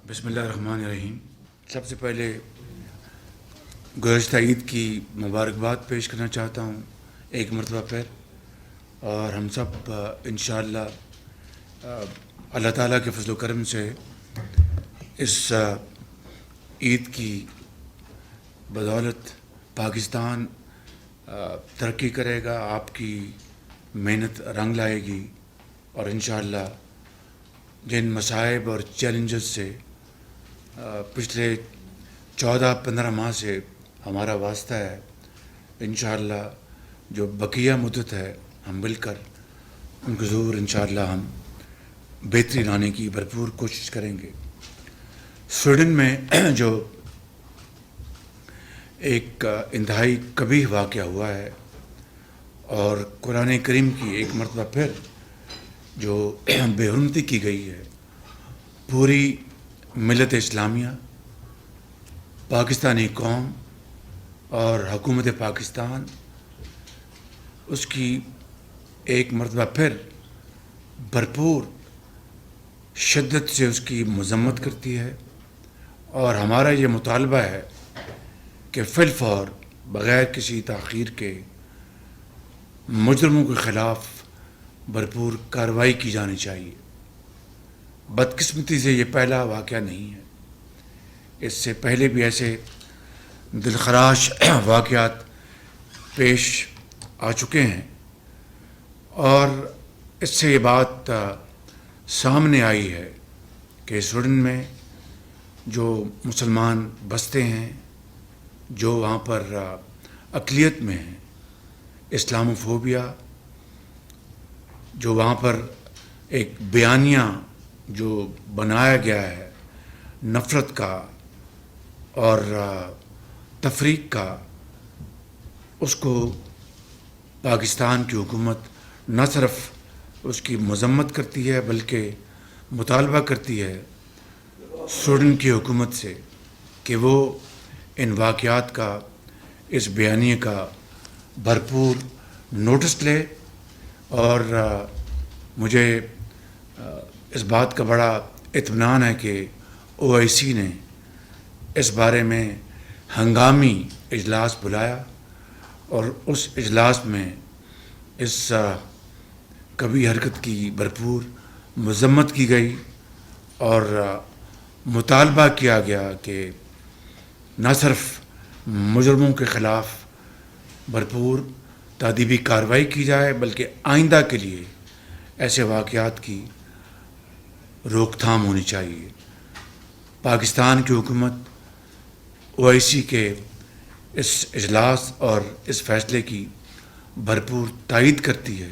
بسم اللہ الرحمن الرحیم۔ سب سے پہلے گزشتہ عید کی مبارکباد پیش کرنا چاہتا ہوں ایک مرتبہ پھر، اور ہم سب انشاءاللہ اللہ تعالیٰ کے فضل و کرم سے اس عید کی بدولت پاکستان ترقی کرے گا، آپ کی محنت رنگ لائے گی، اور انشاءاللہ جن مصائب اور چیلنجز سے پچھلے 14-15 ماہ سے ہمارا واسطہ ہے، انشاءاللہ جو بقیہ مدت ہے ہم مل کر ان کو ضرور انشاءاللہ ہم بہتری لانے کی بھرپور کوشش کریں گے۔ سویڈن میں جو ایک انتہائی قبیح واقعہ ہوا ہے، اور قرآن کریم کی ایک مرتبہ پھر جو بے حرمتی کی گئی ہے، پوری ملت اسلامیہ، پاکستانی قوم اور حکومت پاکستان اس کی ایک مرتبہ پھر بھرپور شدت سے اس کی مذمت کرتی ہے، اور ہمارا یہ مطالبہ ہے کہ فی الفور بغیر کسی تاخیر کے مجرموں کے خلاف بھرپور کارروائی کی جانی چاہیے۔ بدقسمتی سے یہ پہلا واقعہ نہیں ہے، اس سے پہلے بھی ایسے دلخراش واقعات پیش آ چکے ہیں، اور اس سے یہ بات سامنے آئی ہے کہ سویڈن میں جو مسلمان بستے ہیں، جو وہاں پر اقلیت میں ہیں، اسلاموفوبیا، جو وہاں پر ایک بیانیہ جو بنایا گیا ہے نفرت کا اور تفریق کا، اس کو پاکستان کی حکومت نہ صرف اس کی مذمت کرتی ہے بلکہ مطالبہ کرتی ہے سویڈن کی حکومت سے کہ وہ ان واقعات کا، اس بیانیے کا بھرپور نوٹس لے، اور مجھے اس بات کا بڑا اطمینان ہے کہ OIC نے اس بارے میں ہنگامی اجلاس بلایا، اور اس اجلاس میں اس قبیح حرکت کی بھرپور مذمت کی گئی، اور مطالبہ کیا گیا کہ نہ صرف مجرموں کے خلاف بھرپور تادیبی کارروائی کی جائے بلکہ آئندہ کے لیے ایسے واقعات کی روک تھام ہونی چاہیے۔ پاکستان کی حکومت OIC کے اس اجلاس اور اس فیصلے کی بھرپور تائید کرتی ہے،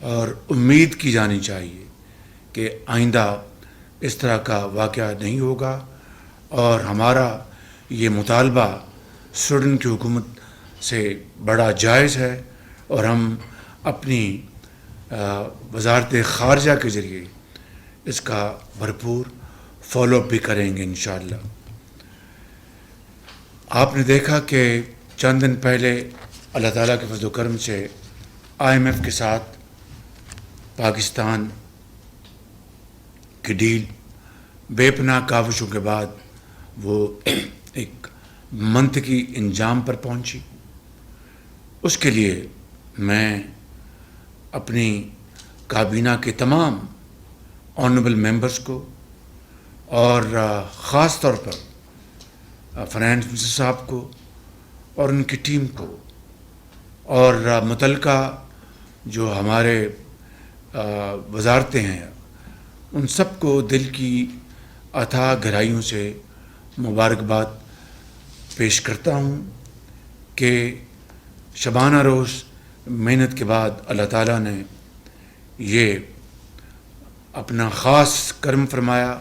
اور امید کی جانی چاہیے کہ آئندہ اس طرح کا واقعہ نہیں ہوگا، اور ہمارا یہ مطالبہ سویڈن کی حکومت سے بڑا جائز ہے، اور ہم اپنی وزارت خارجہ کے ذریعے اس کا بھرپور فالو اپ بھی کریں گے انشاءاللہ۔ آپ نے دیکھا کہ چند دن پہلے اللہ تعالیٰ کے فضل و کرم سے IMF کے ساتھ پاکستان کی ڈیل بے پناہ کاوشوں کے بعد وہ ایک منطقی انجام پر پہنچی۔ اس کے لیے میں اپنی کابینہ کے تمام آنریبل ممبرز کو، اور خاص طور پر فائنانس منسٹر صاحب کو اور ان کی ٹیم کو، اور متعلقہ جو ہمارے وزارتیں ہیں، ان سب کو دل کی اتھاہ گہرائیوں سے مبارکباد پیش کرتا ہوں کہ شبانہ روز محنت کے بعد اللہ تعالیٰ نے یہ اپنا خاص کرم فرمایا،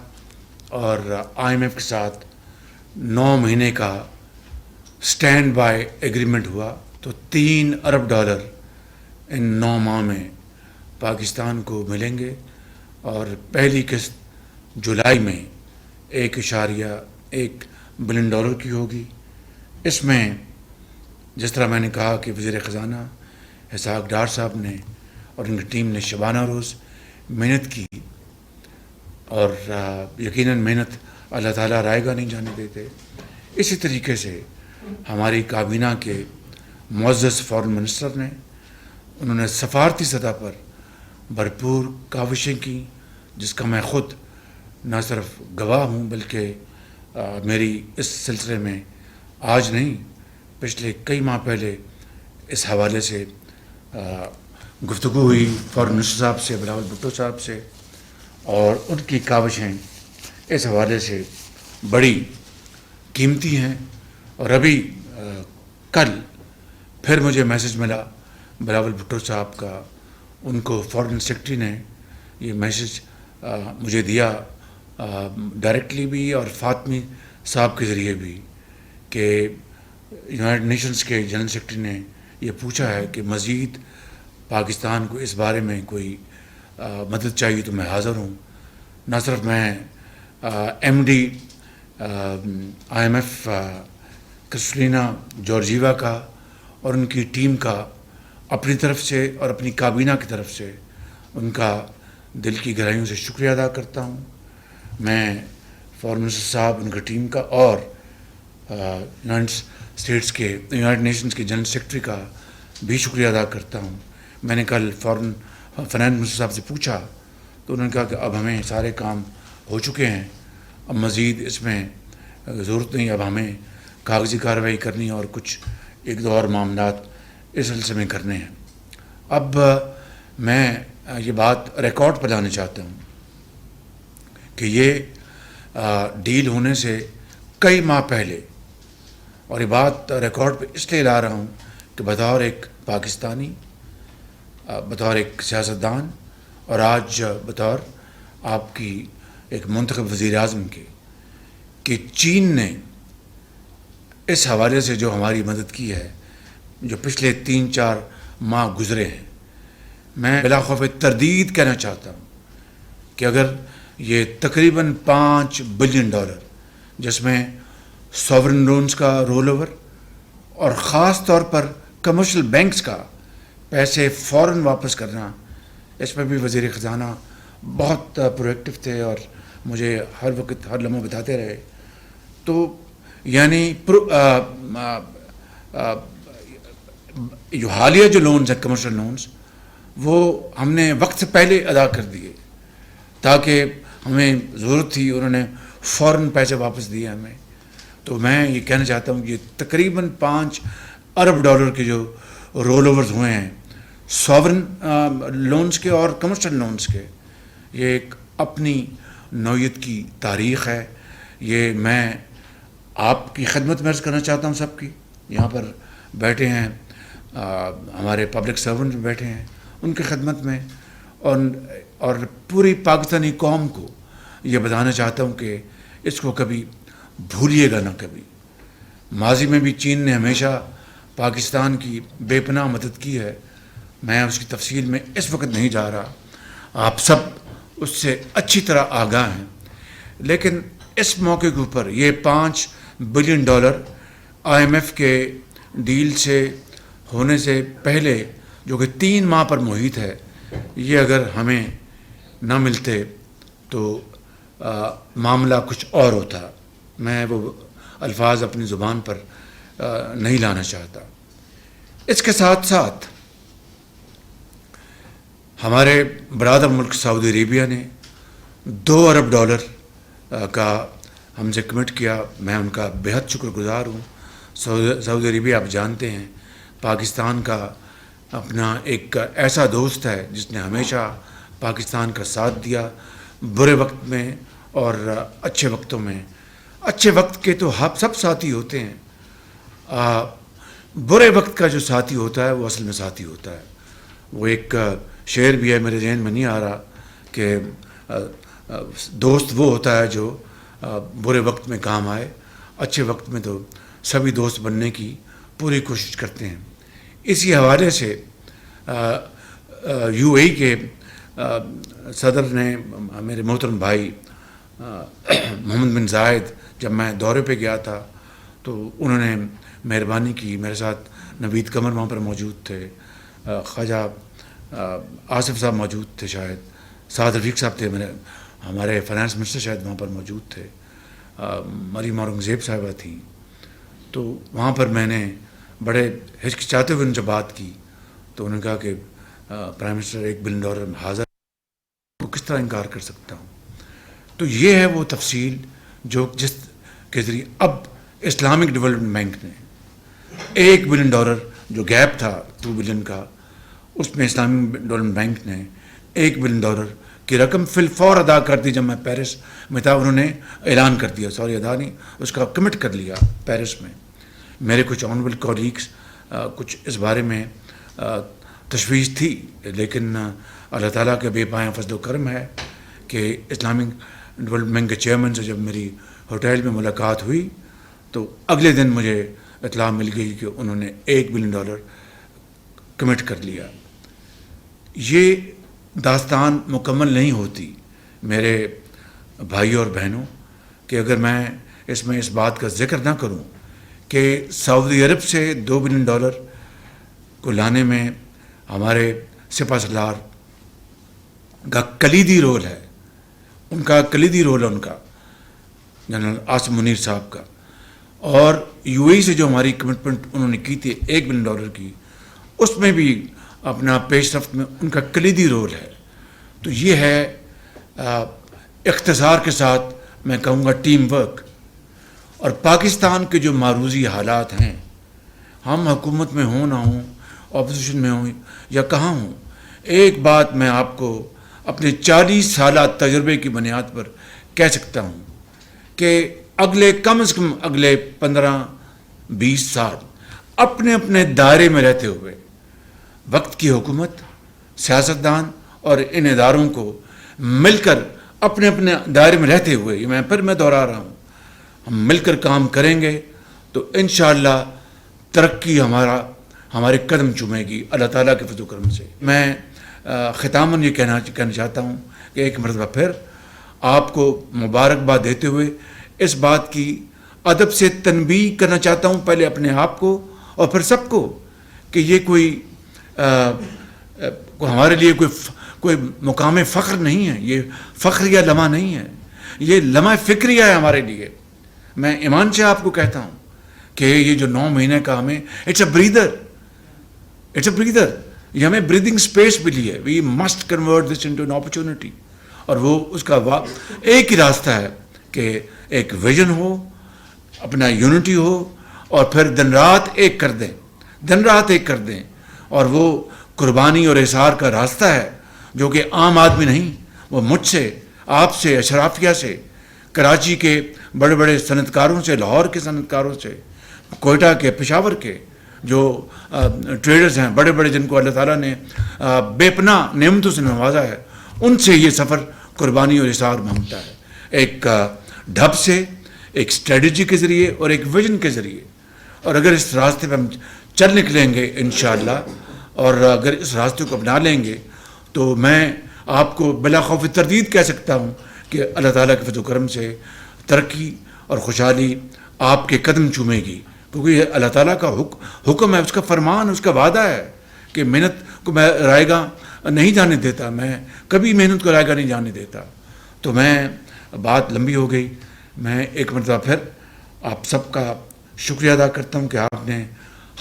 اور IMF کے ساتھ 9 مہینے کا سٹینڈ بائی ایگریمنٹ ہوا، تو $3 ارب ان 9 ماہ میں پاکستان کو ملیں گے، اور پہلی قسط جولائی میں $1.1 بلین کی ہوگی۔ اس میں جس طرح میں نے کہا کہ وزیر خزانہ اسحاق ڈار صاحب نے اور ان کی ٹیم نے شبانہ روز محنت کی، اور یقیناً محنت اللہ تعالیٰ رائے گاہ نہیں جانے دیتے. اسی طریقے سے ہماری کابینہ کے معزز فارن منسٹر نے انہوں نے سفارتی سطح پر بھرپور کاوشیں کی، جس کا میں خود نہ صرف گواہ ہوں بلکہ میری اس سلسلے میں آج نہیں پچھلے کئی ماہ پہلے اس حوالے سے گفتگو ہوئی فارن منسٹر صاحب سے، بلاول بھٹو صاحب سے، اور ان کی کاوشیں اس حوالے سے بڑی قیمتی ہیں. اور ابھی کل پھر مجھے میسج ملا بلاول بھٹو صاحب کا، ان کو فارن سیکرٹری نے یہ میسج مجھے دیا ڈائریکٹلی بھی اور فاطمی صاحب کے ذریعے بھی، کہ یونائٹڈ نیشنز کے جنرل سیکرٹری نے یہ پوچھا ہے کہ مزید پاکستان کو اس بارے میں کوئی مدد چاہیے تو میں حاضر ہوں. نہ صرف میں M D I M F Kristalina Georgieva کا اور ان کی ٹیم کا اپنی طرف سے اور اپنی کابینہ کی طرف سے ان کا دل کی گہرائیوں سے شکریہ ادا کرتا ہوں. میں فارن منسٹر صاحب، ان کی ٹیم کا اور یونائٹڈ نیشنز کے جنرل سیکرٹری کا بھی شکریہ ادا کرتا ہوں. میں نے کل فارن فنانس منسٹر صاحب سے پوچھا تو انہوں نے کہا کہ اب ہمیں سارے کام ہو چکے ہیں، اب مزید اس میں ضرورت نہیں، اب ہمیں کاغذی کارروائی کرنی اور کچھ ایک دو اور معاملات اس سلسلے میں کرنے ہیں. اب میں یہ بات ریکارڈ پر لانا چاہتا ہوں کہ یہ ڈیل ہونے سے کئی ماہ پہلے، اور یہ بات ریکارڈ پہ اس لیے لا رہا ہوں کہ بطور ایک پاکستانی، بطور ایک سیاستدان، اور آج بطور آپ کی ایک منتخب وزیر اعظم کے، کہ چین نے اس حوالے سے جو ہماری مدد کی ہے، جو پچھلے 3-4 ماہ گزرے ہیں، میں بلا خوف تردید کہنا چاہتا ہوں کہ اگر یہ تقریباً $5 بلین، جس میں ساورن لونز کا رول اوور اور خاص طور پر کمرشل بینکس کا پیسے فوراً واپس کرنا، اس میں بھی وزیر خزانہ بہت پرویکٹیو تھے اور مجھے ہر وقت ہر لمحہ بتاتے رہے. تو یعنی جو حالیہ جو لونز ہیں، کمرشل لونز، وہ ہم نے وقت سے پہلے ادا کر دیے تاکہ ہمیں ضرورت تھی، انہوں نے فوراً پیسے واپس دیے ہمیں. تو میں یہ کہنا چاہتا ہوں کہ تقریباً $5 ارب کے جو رول اوورز ہوئے ہیں ساورن لونز کے اور کمرشل لونز کے، یہ ایک اپنی نوعیت کی تاریخ ہے. یہ میں آپ کی خدمت میں عرض کرنا چاہتا ہوں، سب کی یہاں پر بیٹھے ہیں، ہمارے پبلک سرونٹ بیٹھے ہیں، ان کی خدمت میں، اور پوری پاکستانی قوم کو یہ بتانا چاہتا ہوں کہ اس کو کبھی بھولیے گا نہ. کبھی ماضی میں بھی چین نے ہمیشہ پاکستان کی بے پناہ مدد کی ہے. میں اس کی تفصیل میں اس وقت نہیں جا رہا، آپ سب اس سے اچھی طرح آگاہ ہیں. لیکن اس موقع کے اوپر یہ $5 بلین آئی ایم ایف کے ڈیل سے ہونے سے پہلے، جو کہ 3 ماہ پر محیط ہے، یہ اگر ہمیں نہ ملتے تو معاملہ کچھ اور ہوتا. میں وہ الفاظ اپنی زبان پر نہیں لانا چاہتا. اس کے ساتھ ساتھ ہمارے برادر ملک سعودی عربیہ نے $2 ارب کا ہم سے کمٹ کیا. میں ان کا بہت شکر گزار ہوں. سعودی عربیہ آپ جانتے ہیں پاکستان کا اپنا ایک ایسا دوست ہے جس نے ہمیشہ پاکستان کا ساتھ دیا، برے وقت میں اور اچھے وقتوں میں. اچھے وقت کے تو سب ساتھی ہوتے ہیں، برے وقت کا جو ساتھی ہوتا ہے وہ اصل میں ساتھی ہوتا ہے. وہ ایک شعر بھی ہے، میرے ذہن میں نہیں آ رہا، کہ دوست وہ ہوتا ہے جو برے وقت میں کام آئے، اچھے وقت میں تو سبھی دوست بننے کی پوری کوشش کرتے ہیں. اسی حوالے سے یو اے کے صدر نے، میرے محترم بھائی محمد بن زائد، جب میں دورے پہ گیا تھا تو انہوں نے مہربانی کی، میرے ساتھ نوید قمر وہاں پر موجود تھے، خواجہ آصف صاحب موجود تھے، شاید سعد رفیق صاحب تھے، ہمارے فائنانس منسٹر شاید وہاں پر موجود تھے. مریم اورنگزیب صاحبہ تھیں، تو وہاں پر میں نے بڑے ہچکچاتے ہوئے ان سے بات کی، تو انہوں نے کہا کہ پرائم منسٹر $1 بلین حاضر، وہ کس طرح انکار کر سکتا ہوں. تو یہ ہے وہ تفصیل جس کے ذریعے اب اسلامک ڈیولپمنٹ بینک نے $1 بلین جو گیپ تھا 2 بلین کا، اس میں اسلامک ڈیولپمنٹ بینک نے $1 بلین کی رقم فی الفور ادا کر دی. جب میں پیرس میں تھا انہوں نے اعلان کر دیا، سوری ادا نہیں، اس کا کمٹ کر لیا پیرس میں. میرے کچھ آنریبل کولیگس کچھ اس بارے میں تشویش تھی، لیکن اللہ تعالیٰ کا بے پایاں فضل و کرم ہے کہ اسلامک ڈیولپمنٹ بینک کے چیئرمین سے جب میری ہوٹل میں ملاقات ہوئی تو اگلے دن مجھے اطلاع مل گئی کہ انہوں نے $1 بلین کمٹ کر لیا. یہ داستان مکمل نہیں ہوتی میرے بھائیوں اور بہنوں کہ اگر میں اس بات کا ذکر نہ کروں کہ سعودی عرب سے $2 بلین کو لانے میں ہمارے سپہ سالار کا کلیدی رول ہے، ان کا کلیدی رول ہے، ان کا جنرل عاصم منیر صاحب کا، اور یو اے ای سے جو ہماری کمٹمنٹ انہوں نے کی تھی $1 بلین کی، اس میں بھی اپنا پیش رفت میں ان کا کلیدی رول ہے. تو یہ ہے اختصار کے ساتھ میں کہوں گا ٹیم ورک. اور پاکستان کے جو معروضی حالات ہیں، ہم حکومت میں ہوں نہ ہوں، اپوزیشن میں ہوں یا کہاں ہوں، ایک بات میں آپ کو اپنے 40 سالہ تجربے کی بنیاد پر کہہ سکتا ہوں کہ اگلے کم از کم اگلے 15-20 سال اپنے اپنے دائرے میں رہتے ہوئے وقت کی حکومت، سیاستدان اور ان اداروں کو مل کر اپنے اپنے دائرے میں رہتے ہوئے، میں دہرا رہا ہوں، ہم مل کر کام کریں گے تو انشاءاللہ ترقی ہمارے قدم چومے گی اللہ تعالیٰ کے فضل و کرم سے. میں ختاماً یہ کہنا چاہتا ہوں کہ ایک مرتبہ پھر آپ کو مبارکباد دیتے ہوئے اس بات کی ادب سے تنبیہ کرنا چاہتا ہوں، پہلے اپنے آپ کو اور پھر سب کو، کہ یہ کوئی ہمارے لیے کوئی مقام فخر نہیں ہے، یہ فخر یا لمحہ نہیں ہے، یہ لمحہ فکریہ ہے ہمارے لیے. میں ایمان سے آپ کو کہتا ہوں کہ یہ جو 9 مہینے کا ہمیں اٹس اے بریدر، یہ ہمیں بریدنگ سپیس ملی ہے. We must convert this into an opportunity. اور وہ اس کا ایک ہی راستہ ہے کہ ایک ویژن ہو، اپنا یونٹی ہو، اور پھر دن رات ایک کر دیں. اور وہ قربانی اور احسار کا راستہ ہے جو کہ عام آدمی نہیں، وہ مجھ سے، آپ سے، اشرافیہ سے، کراچی کے بڑے بڑے صنعت کاروں سے، لاہور کے صنعت کاروں سے، کوئٹہ کے، پشاور کے جو ٹریڈرز ہیں بڑے بڑے، جن کو اللہ تعالیٰ نے بے پناہ نعمتوں سے نوازا ہے، ان سے یہ سفر قربانی اور احسار مانگتا ہے، ایک ڈھب سے، ایک اسٹریٹجی کے ذریعے اور ایک ویژن کے ذریعے. اور اگر اس راستے پہ ہم چل نکلیں گے انشاءاللہ، اور اگر اس راستے کو اپنا لیں گے، تو میں آپ کو بلا خوف تردید کہہ سکتا ہوں کہ اللہ تعالیٰ کے فضل و کرم سے ترقی اور خوشحالی آپ کے قدم چومے گی. کیونکہ یہ اللہ تعالیٰ کا حکم ہے، اس کا فرمان، اس کا وعدہ ہے کہ محنت کو میں رائے گاہ نہیں جانے دیتا، میں کبھی محنت کو رائے گاہ نہیں جانے دیتا. تو میں بات لمبی ہو گئی، میں ایک مرتبہ پھر آپ سب کا شکریہ ادا کرتا ہوں کہ آپ نے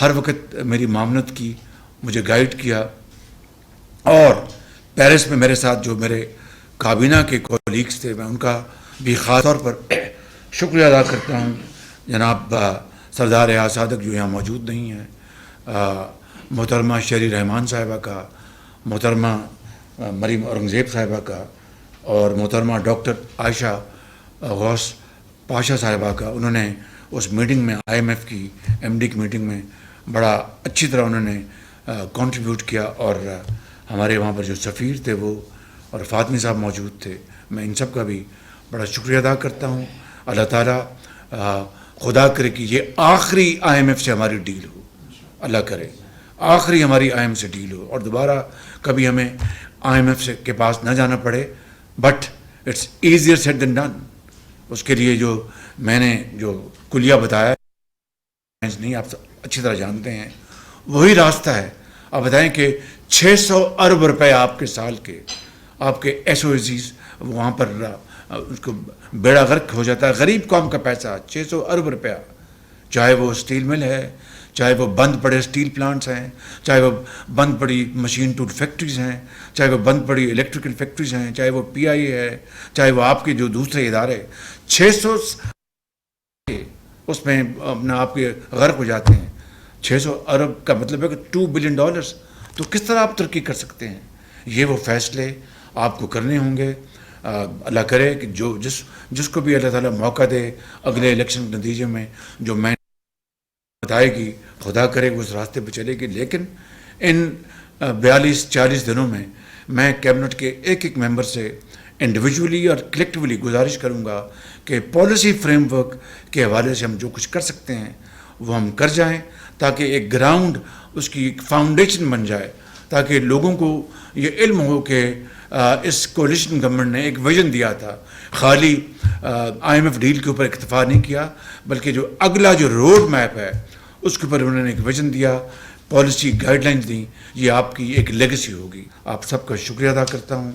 ہر وقت میری معاونت کی، مجھے گائیڈ کیا. اور پیرس میں میرے ساتھ جو میرے کابینہ کے کولیگز تھے، میں ان کا بھی خاص طور پر شکریہ ادا کرتا ہوں. جناب سردار ریاض صادق جو یہاں موجود نہیں ہیں، محترمہ شہری رحمان صاحبہ کا، محترمہ مریم اورنگزیب صاحبہ کا، اور محترمہ ڈاکٹر عائشہ غوث پاشا صاحبہ کا. انہوں نے اس میٹنگ میں IMF کی MD کی میٹنگ میں بڑا اچھی طرح انہوں نے کنٹریبیوٹ کیا. اور ہمارے وہاں پر جو سفیر تھے وہ اور فاطمی صاحب موجود تھے، میں ان سب کا بھی بڑا شکریہ ادا کرتا ہوں. اللہ تعالیٰ خدا کرے کہ یہ آخری IMF سے ہماری ڈیل ہو، اللہ کرے آخری ہماری IMF سے ڈیل ہو اور دوبارہ کبھی ہمیں IMF کے پاس نہ جانا پڑے. But it's easier said than done. اس کے لیے جو میں نے جو کلیہ بتایا نہیں، آپ اچھی طرح جانتے ہیں، وہی راستہ ہے. آپ بتائیں کہ 600 ارب روپے آپ کے سال کے، آپ کے SOSs وہاں پر اس کو بیڑا غرق ہو جاتا ہے. غریب قوم کا پیسہ 600 ارب روپیہ, چاہے وہ اسٹیل مل ہے, چاہے وہ بند پڑے اسٹیل پلانٹس ہیں, چاہے وہ بند پڑی مشین ٹول فیکٹریز ہیں, چاہے وہ بند پڑی الیکٹریکل فیکٹریز ہیں, چاہے وہ پی آئی ہے, چاہے وہ آپ کے جو دوسرے ادارے, 600 اس میں اپنا آپ کے غرق ہو جاتے ہیں. 600 ارب کا مطلب ہے کہ $2 بلین. تو کس طرح آپ ترقی کر سکتے ہیں؟ یہ وہ فیصلے آپ کو کرنے ہوں گے. اللہ کرے کہ جس کو بھی اللہ تعالیٰ موقع دے اگلے الیکشن کے نتیجے میں جو میں بتائے گی, خدا کرے وہ اس راستے پہ چلے گی. لیکن ان 42-40 دنوں میں میں کیبنٹ کے ایک ایک ممبر سے انڈیویجولی اور کلیکٹیولی گزارش کروں گا کہ پالیسی فریم ورک کے حوالے سے ہم جو کچھ کر سکتے ہیں وہ ہم کر جائیں, تاکہ ایک گراؤنڈ اس کی ایک فاؤنڈیشن بن جائے, تاکہ لوگوں کو یہ علم ہو کہ اس کولیشن گورنمنٹ نے ایک ویژن دیا تھا. خالی آئی ایم ایف ڈیل کے اوپر اکتفا نہیں کیا, بلکہ جو اگلا جو روڈ میپ ہے اس کے اوپر انہوں نے ایک ویژن دیا, پالیسی گائیڈ لائنز دیں. یہ آپ کی ایک لیگیسی ہوگی. آپ سب کا شکریہ ادا کرتا ہوں.